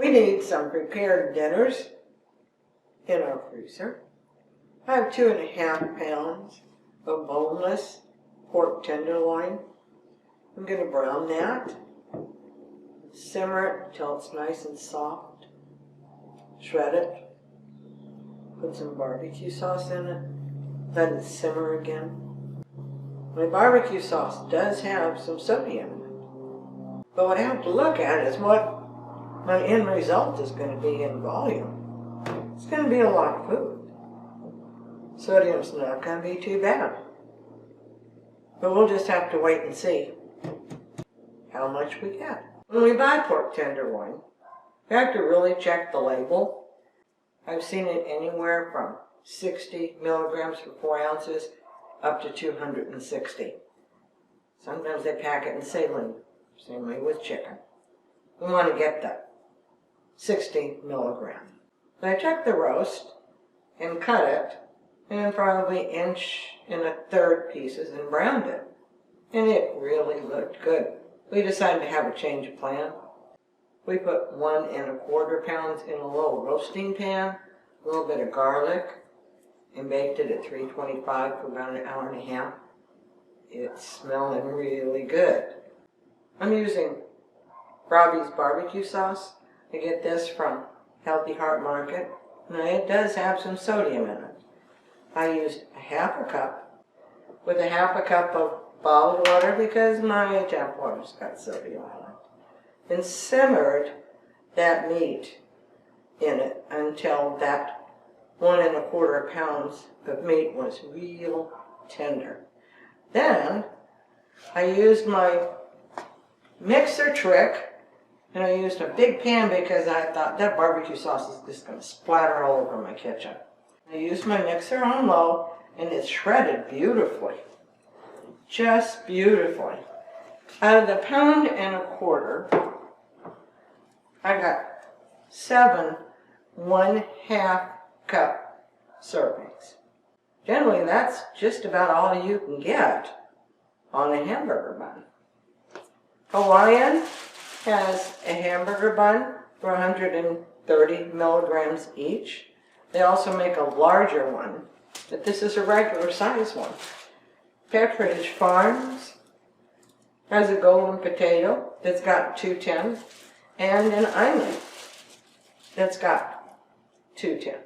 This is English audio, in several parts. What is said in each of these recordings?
We need some prepared dinners in our freezer. I have 2.5 pounds of boneless pork tenderloin. I'm going to brown that, simmer it until it's nice and soft, shred it, put some barbecue sauce in it, let it simmer again. My barbecue sauce does have some sodium in it, but what I have to look at is what my end result is going to be in volume. It's going to be a lot of food. Sodium's not going to be too bad, but we'll just have to wait and see how much we get. When we buy pork tenderloin, you have to really check the label. I've seen it anywhere from 60 milligrams for 4 ounces up to 260. Sometimes they pack it in saline, same way with chicken. We want to get the 60 milligram. So I took the roast and cut it in probably 1.3 pieces and browned it. And it really looked good. We decided to have a change of plan. We put 1.25 pounds in a little roasting pan, a little bit of garlic, and baked it at 325 for about 1.5 hours. It's smelling really good. I'm using Robbie's barbecue sauce. I get this from Healthy Heart Market. Now it does have some sodium in it. I used 1/2 cup with 1/2 cup of bottled water because my tap water's got sodium in it. And simmered that meat in it until that 1.25 pounds of meat was real tender. Then I used my mixer trick, and I used a big pan because I thought that barbecue sauce is just going to splatter all over my kitchen. I used my mixer on low, and it shredded beautifully. Just beautifully. Out of the 1.25 pounds, I got 7 1/2 cup servings. Generally, that's just about all you can get on a hamburger bun. Hawaiian has a hamburger bun for 130 milligrams each. They also make a larger one, but this is a regular size one. Pepperidge Farms has a golden potato that's got 210, and an onion that's got 210.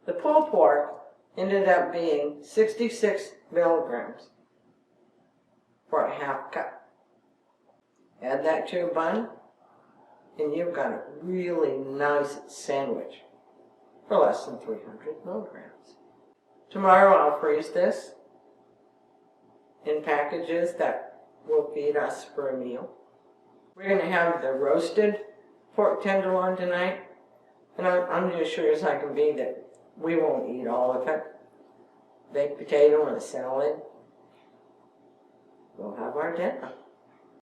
The pulled pork ended up being 66 milligrams for 1/2 cup. Add that to a bun, and you've got a really nice sandwich for less than 300 milligrams. Tomorrow I'll freeze this in packages that will feed us for a meal. We're going to have the roasted pork tenderloin tonight, and I'm as sure as I can be that we won't eat all of it. Baked potato and a salad. We'll have our dinner.